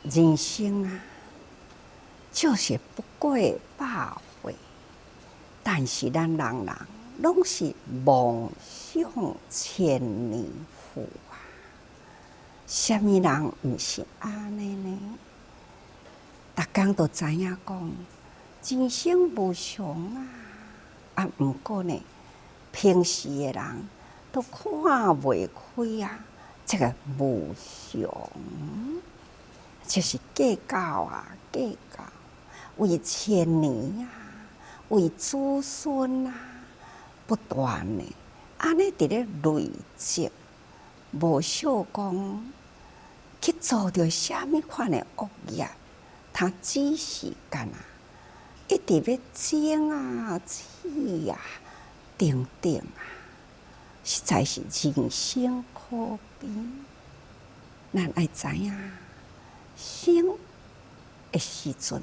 人生啊，就是不过百回，但是咱人人拢是梦想千年富啊！什么人毋是安尼呢？逐工都知影讲，人生无常啊！啊，毋过呢，平时的人都看袂开啊，这个无常。就是计较啊，计较，为千年啊，为子孙啊，不断的安尼伫咧累积，无想讲去做着虾米款的恶业，他只是干啊，一直要争啊、气啊、等等啊，实在是人生可悲。咱爱知影。生的时阵，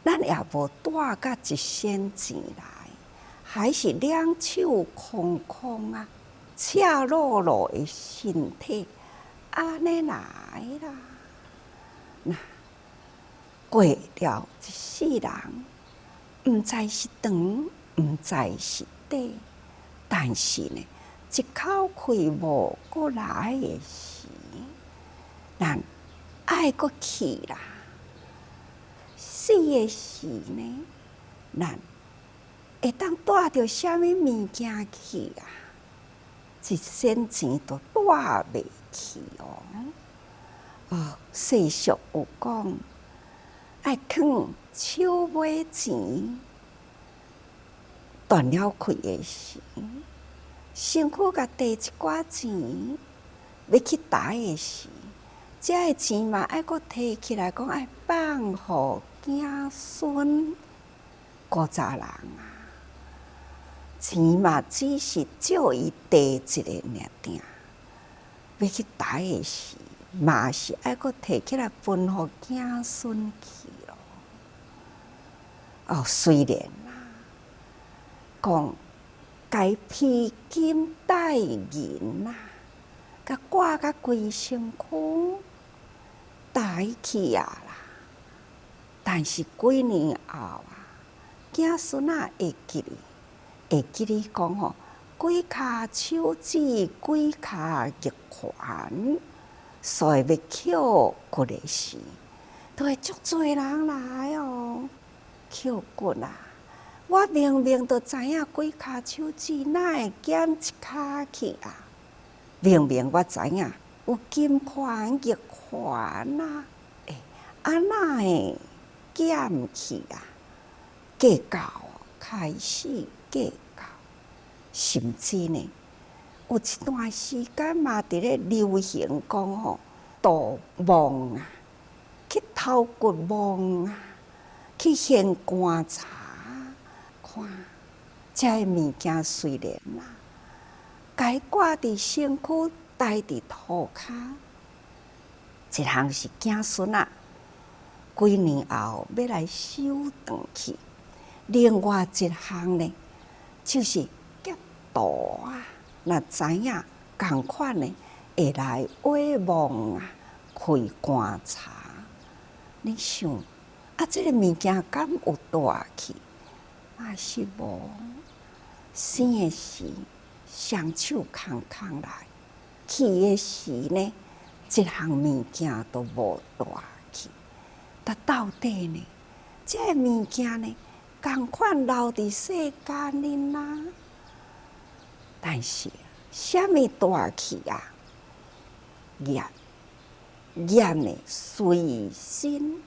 咱也无带甲一仙钱来，还是两手空空啊，赤裸裸的身体，安尼来啦。那过了一世人，毋知是长，毋知是短，但是呢，一口气无过来的时，咱爱阁去啦，死的时呢，咱会当带着虾米物件去啊？一仙钱都带袂去哦。哦，世俗有讲，爱囥手尾钱，断了气的时，身躯甲摕一寡钱，要去台的时。这个钱嘛，爱阁摕起来讲，爱放互子孙。古早人啊，钱嘛只是借伊地一个尔定，要去台的时，嘛是爱阁摕起来分互子孙去咯。哦，虽然啦，讲该披金戴银啦，甲挂甲规身躯。台去啊啦，但是几年后啊，子孙仔会记你讲吼，几骹手指，几骹玉环，所以要捡骨的时，都会足多人来哦，捡骨啊！我明明都知影几骹手指，哪会捡一骹去啊？明明我知影。有金环、玉环啊，哪会捡去啊？计较，开始计较，甚至呢，有一段时间嘛，伫咧流行讲吼，盗墓啊，去偷掘墓啊，去现棺查，看这个物件虽然啦，该挂伫身躯。待伫涂骹，一项是子孙仔，几年后要来收回去；另外一项呢，就是劫盗啊，若知影共款呢，会来挖墓啊，开棺查。你想啊，这个物件敢有带去？也是无。生的时，双手空空来。去的时呢，一项物件都无带去。但到底呢，这个物件呢，共款留伫世间里啦。但是，什么带去啊？业呢，随心，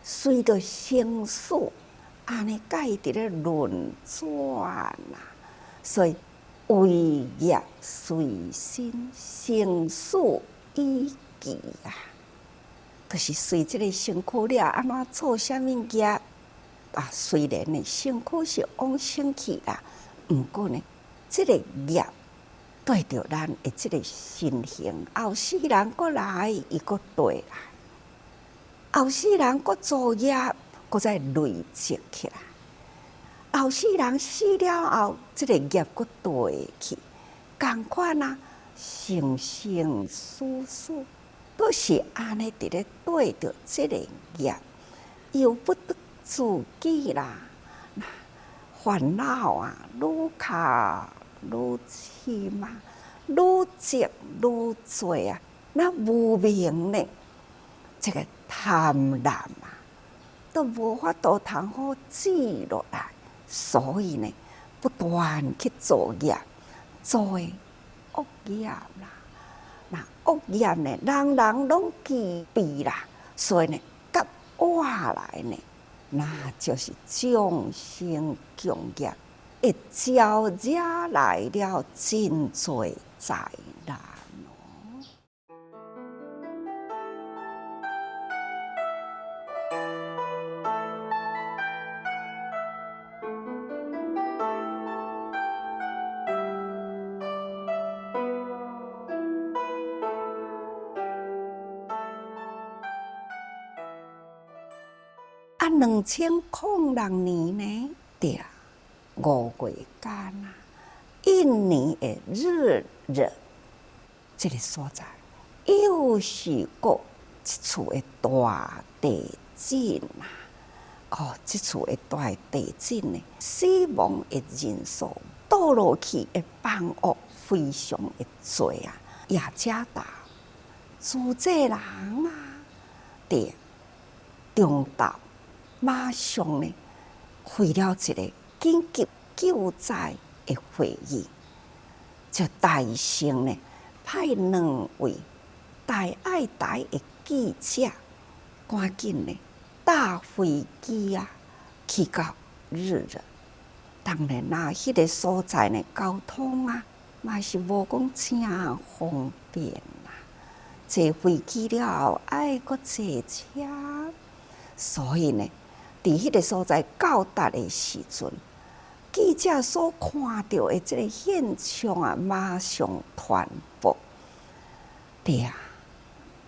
随着生死，安尼甲伊伫咧轮转啊，所以。为业随心，生死以期啊！就是随这个身躯了，安怎做啥物业啊？虽然呢，身躯是往生去啦，毋过呢，这个业对着咱的这个身形，后世人过来，伊个对来，后世人个作业，个再累积起来。后世人死了后，这个业阁对去，共款啊，生生死死，都是安尼伫咧对着这个业，又不得自己啦，烦恼啊，愈卡愈深啊，愈积愈多啊，那无明呢，这个贪婪啊，都无法度通好止落来，所以呢，不断去做业，做的恶业啦。那恶业呢，人人拢具备啦，所以呢，甲我来呢，那就是众生共业，会招惹来了真多灾难哦。2006年呢，对啊，5月间啊，印尼的日惹这个所在，又是过一次的大地震啊！哦，这次的大地震呢，死亡的人数、倒落去的房屋非常的多啊！雅加达住这人啊，对，中岛。马上呢，开了一个紧急救灾的会议，就大声呢派2位台爱台的记者，赶紧呢搭飞机啊去到日惹。当然啦，迄个所在呢交通啊，嘛是无讲正方便啦。坐飞机了后，爱搁坐车，所以呢。伫迄个所在到达的时阵，记者所看到的这个现象啊，马上传播。对啊，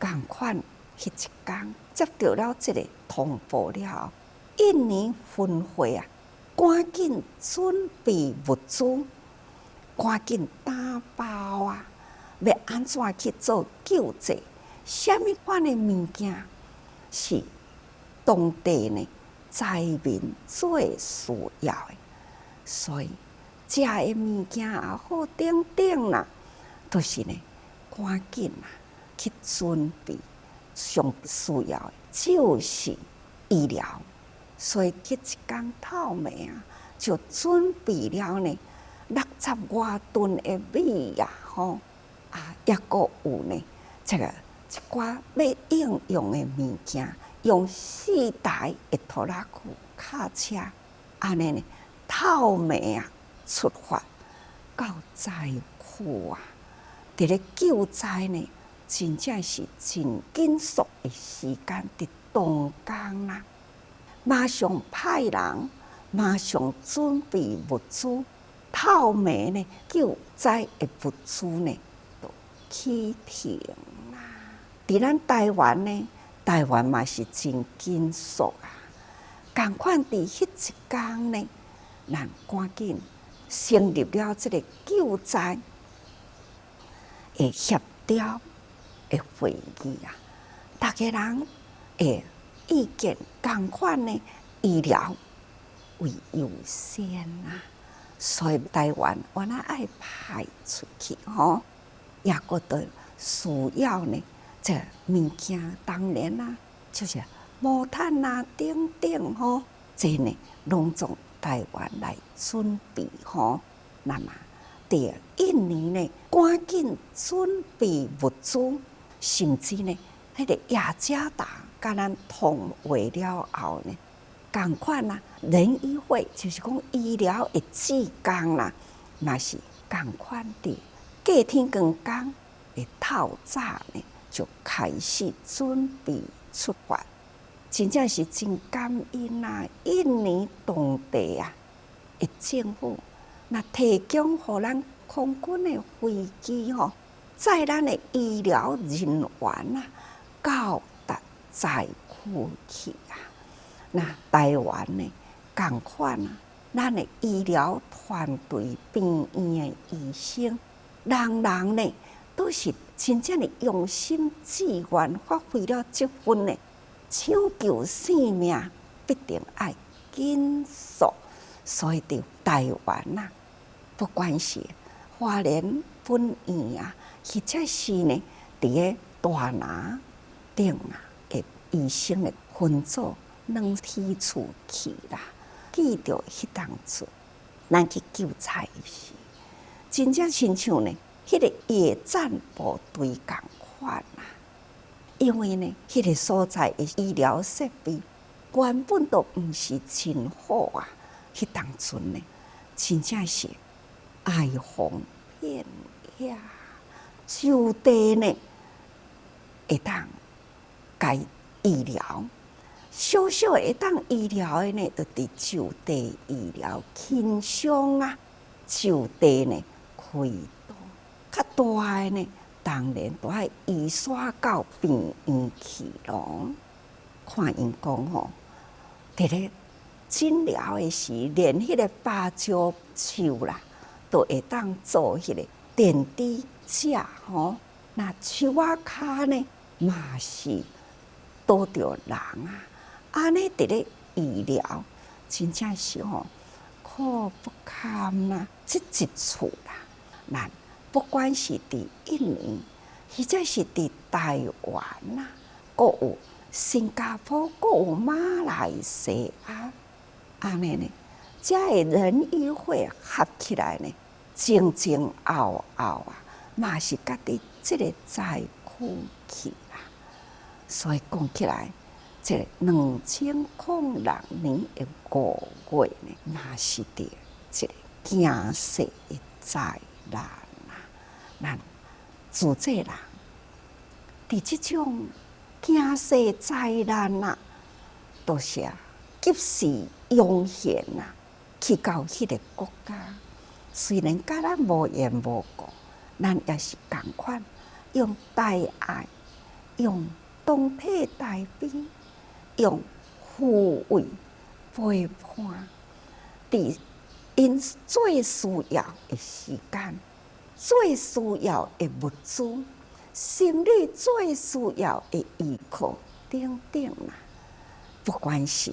共款迄一天接到了这个通报了后，印尼分会啊，赶紧准备物资，赶紧打包啊，要安怎去做救济？什么款的物件是当地呢？灾民最需要的，所以食的物件也好，等等啦，都是呢，赶紧啦去准备。上需要的就是医疗，所以迄一天透暝啊，就准备了呢60多吨的米啊，吼啊，也阁有呢，这个一寡要应用的物件。用4台的拖拉机卡车，安尼呢，透暝啊出发到灾区啊，伫咧救灾呢，真正是真紧速的时间，伫动工啦，马上派人，马上准备物资，透暝呢救灾的物资呢都启停啦。伫咱台湾呢。台湾嘛是真紧速啊！共款伫迄一天呢，咱赶紧成立了这个救灾的协调的会议啊！大家人的意见共款呢，医疗为优先啊！所以台湾我那爱派出去吼，也个都需要呢。这物件当然啦，就是毛毯啊、等等吼，这呢拢从台湾来准备吼。那么，第印尼呢，赶紧准备物资，甚至呢，迄个雅加达甲咱通话了后呢，共款啦，人医会就是讲医疗的志工啦，嘛是共款的。隔天光工的透早呢。就开始准备出发，真正是真感恩啊！印尼当地啊，的政府那提供互咱空军的飞机吼，载咱的医疗人员啊，到达灾区去啊。那台湾呢，共款啊，咱的医疗团队、病院的医生，人人呢都是真正的用心志愿，发挥了这份的抢救性命，必定爱紧速。所以伫台湾啊，不管是花莲本院啊，或者是呢，伫个大拿顶啊，的医生的分组，软体处去啦，记着迄当阵，咱去救灾时，真正亲像呢，迄个野战部队共款啊。因为呢，迄个所在的医疗设备原本都毋是真好啊。迄当阵呢，真正是哀鸿遍野，就地呢会当该医疗，小小会当医疗的呢，就伫就地医疗，轻伤啊，就地呢开刀，较大的呢，当然都爱移徙到病院去咯。看因讲吼，伫咧诊疗的时，连迄个芭蕉树啦，都会当做迄个电池架吼。那树仔骹呢，嘛是多着人啊。安尼伫咧医疗，真正是吼苦不堪啦，这一处啦。咱不管是伫印尼，或者是伫台湾啦，阁有新加坡，阁有马来西亚。安尼呢，遮个人与会合起来呢，前前后后啊，嘛是家己即个灾区去啦。所以讲起来，即个2006年的5月呢，嘛是伫即个惊世的灾难啊。咱自这人伫即种惊世灾难啊，都是及时涌现啊，去到迄个国家，虽然甲咱无言无讲，咱也是共款，用大爱，用同体大悲，用抚慰陪伴，伫因最需要的时间，最需要的物资，心里最需要的依靠等等啦。不管是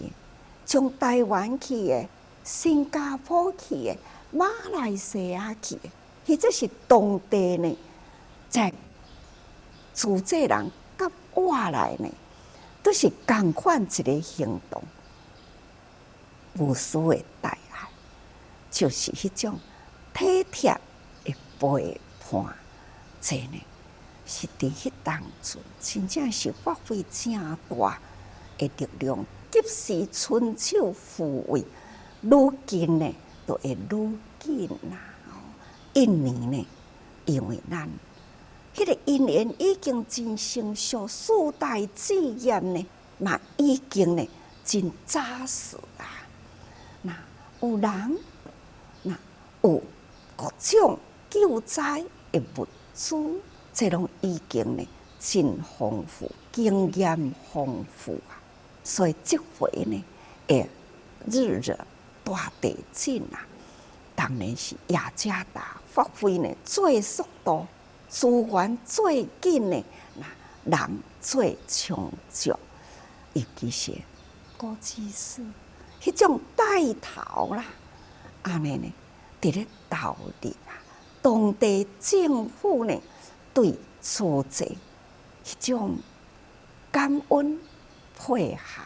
从台湾去的、新加坡去的、马来西亚去的，或者是当地呢，在自这人甲我来呢，都是共款一个行动。无私的大爱，就是迄种体贴的陪伴，这呢是伫迄当阵，真正是发挥正大的力量。及时伸手抚慰，愈近呢，就会愈紧啦。印尼呢，因为咱迄个因缘已经真成熟，4代志业呢，嘛已经呢真扎实啊。那有人，那有各种救灾的物资，这拢已经呢真丰富，经验丰富啊。所以这回呢，日惹大地震啊，当然是雅加达发挥呢最速度，资源最紧的，那人最充足，尤其是高技师迄种带头啦，安尼呢，伫咧导入啊，当地政府呢对处置迄种感恩。配合，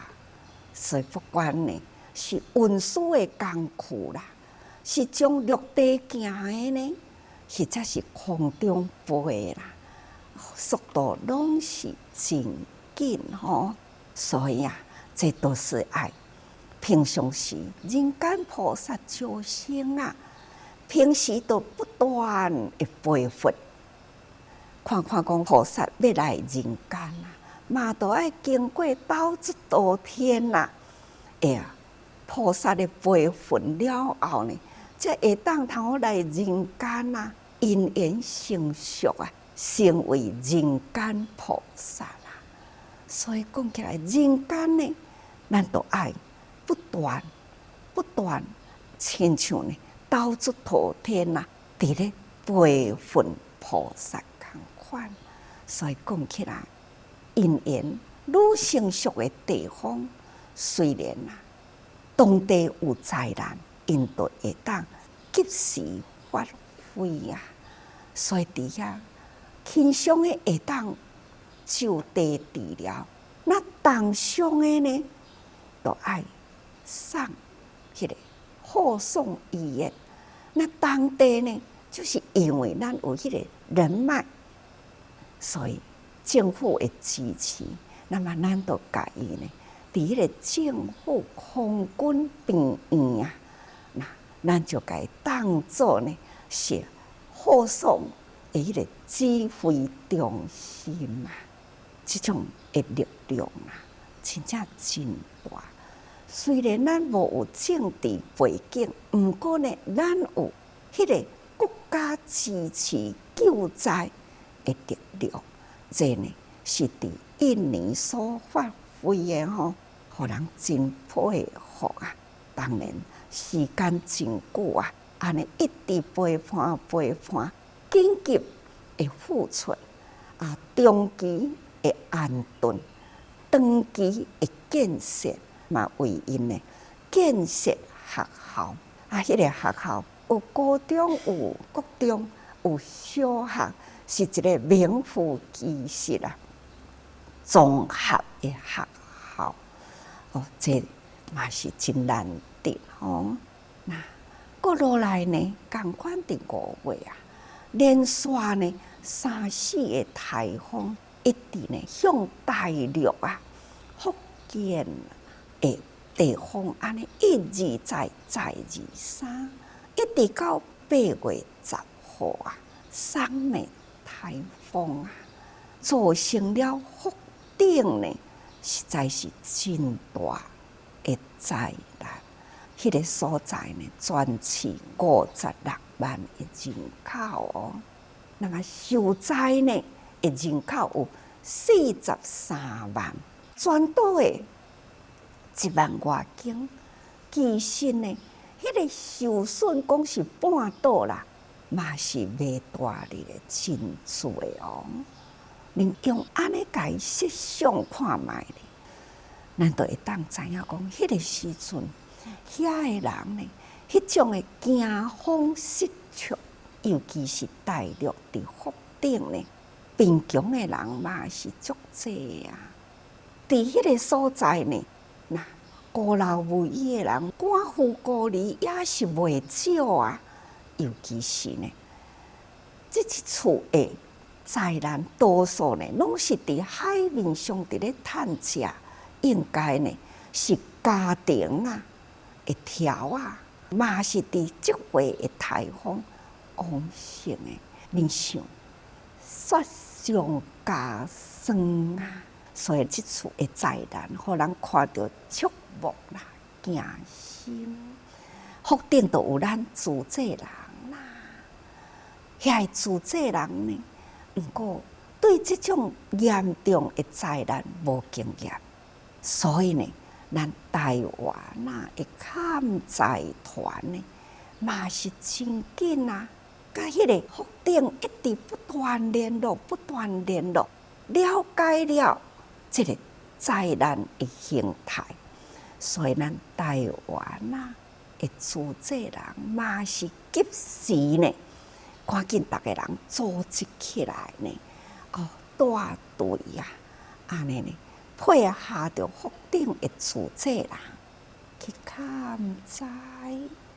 所以不管呢是运输的工具啦，是从陆地行的呢，或者是空中飞啦，速度拢是真紧吼。所以啊，这都是爱平常时人间菩萨救生啊，平时都不断的培训，看看讲菩萨要来人间啊。嘛，都爱经过斗这道天呐，菩萨的培训了后呢，才会当通来人间呐，因缘成熟啊，成为人间菩萨啦。所以讲起来，人间呢，咱都爱不断、亲像呢斗这道天呐，伫咧培训菩萨工款。所以讲起来，因缘愈成熟的地方，虽然当地有灾难，因都会当及时发挥啊。所以伫遐轻松的会当就地治疗，那重伤的呢，就爱送迄个护送医院。那当地呢，就是因为咱有迄个人脉，所以政府会支持，那么咱就甲伊呢，伫迄个政府空军病院啊，那咱就甲伊当做呢是护送的迄个指挥中心啊，这种的力量啊，真正真大。虽然咱无有政治背景，毋过呢，咱有迄个国家支持救灾的力量，这呢是伫印尼所发挥的吼，互人真佩服啊！当然时间真久啊，安尼一直陪伴，紧急的付出啊，中期的安顿，长期的建设。嘛，为因呢建设学校啊，迄个学校有高中、有国中、有小学，是一个名副其实啊综合的学校。哦，这嘛是真难得哦。那过落来呢，共款伫5月啊，连续呢3、4个台风，一直呢向大陆啊、福建的地方安尼一而再，再而三，一直到8月10号啊，3美台风啊，造成了福建呢，实在是真大的灾难。迄个所在呢，全市56万的人口哦，那么受灾呢的人口有43万，全岛的1万外间，其实呢，迄个受损讲是半岛啦，嘛是袂大哩的真多哦。恁用安尼甲伊设想看觅咧，咱就会当知影讲，迄个时阵，遐个人呢，迄种的惊慌失措，尤其是大陆伫福建呢，贫穷的人嘛是足济啊。伫迄个所在呢，那孤老无依的人，寡妇孤儿也是袂少啊。尤其是呢，这一厝的灾难，多数呢拢是伫海面上伫咧探食，应该呢是家庭啊的条啊，嘛是伫即回的台风旺盛的，你想雪上加霜啊！所以即厝的灾难，互人看到触目啦，惊心。福建都有咱自济人啦，遐自济人呢，毋过对即种严重的灾难无经验，所以呢，咱台湾的勘灾团呢，嘛是真紧啊，甲迄个福建一直不断联络，了解了这个灾难的形态，所以咱台湾的自济人嘛是及时呢，赶紧逐个人组织起来呢，带队啊，安尼呢配合着福建的自济人去勘灾。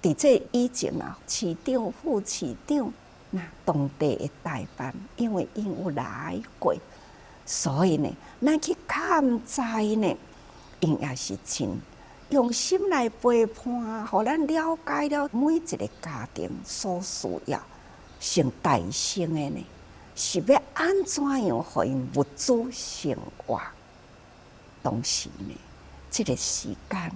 伫这以前市长、副市长那当地的代办，因为因有来过。所以呢，咱去勘灾呢，因也是真用心来陪伴，互咱了解了每一个家庭所需要上大生的呢，是要安怎样互因物资生活。同时呢，这个时间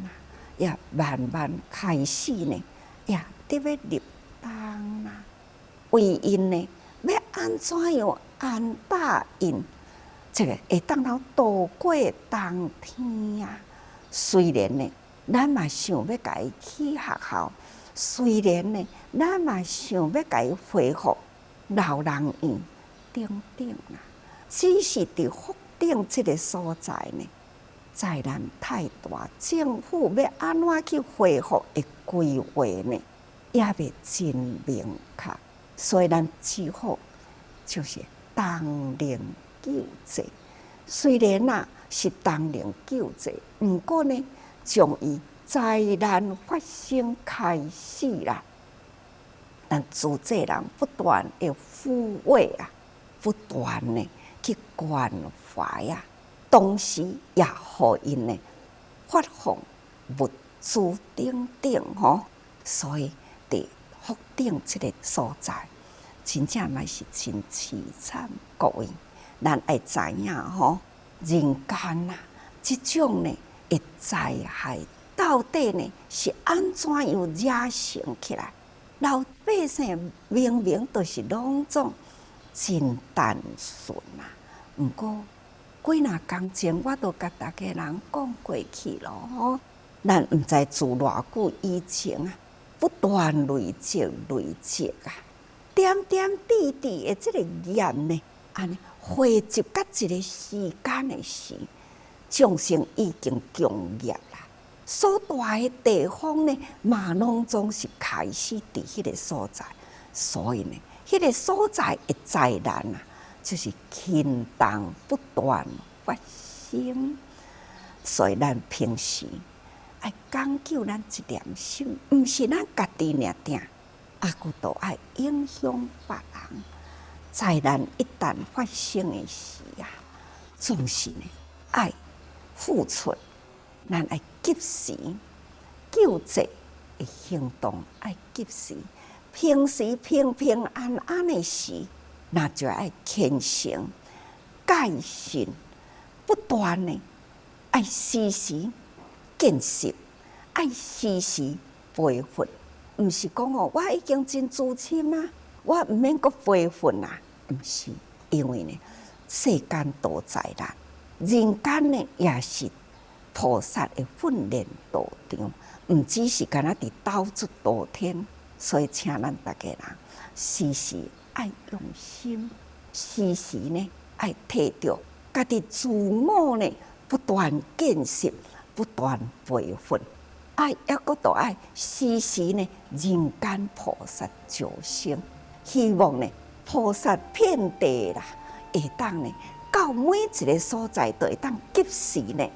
也慢慢开始呢，也得要入冬啦。为因呢，要安怎样安搭因？这个会当到度过冬天啊！虽然呢，咱嘛想要甲伊去学校，虽然呢，咱嘛想要甲伊恢复老人院，顶顶啦。只是伫福鼎这个所在呢，灾难太大，政府要安怎去恢复的规划呢，也未真明确，所以咱只好就是当令救济。虽然是当令救济，不过呢，从伊灾难发生开始啦，咱主责人不断的抚慰不断的去关怀同时也互因呢发放物资等等所以伫福鼎这个所在，真正嘛是真凄惨。各位，咱爱知影人间这种呢的灾害，到底呢是安怎样惹成起来？老百姓明明都是拢总真单纯不过几若工前我都甲大家人讲过去咯咱毋知自偌久以前不断累积点点滴滴的这个业呢，安尼汇集到一个时间的时，众生已经共业啦。所在的地方呢，嘛拢总是开始伫迄个所在，所以呢，迄个所在的灾难就是轻重不断发生。所以咱平时爱讲究咱一念心，毋是咱家己尔定，还都爱影响别人。灾难一旦发生的时总是呢爱付出，咱爱及时救济的行动，爱及时。平时平平安安的时，那就爱虔诚戒心，不断的爱时时建设，爱时时培训。毋是讲我已经真资深我毋免阁培训毋是，因为呢，世间多灾难，人间呢也是菩萨的训练道场，毋只是干那伫斗出道天。所以请咱大家人时时爱用心，时时呢爱摕着家己自我呢不断建设，不断培训。抑阁都爱时时呢人间菩萨救生，希望呢菩萨遍地啦，会当呢到每一个所在都会当及时呢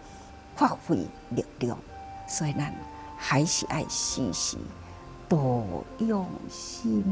发挥力量。所以咱还是爱时时多用心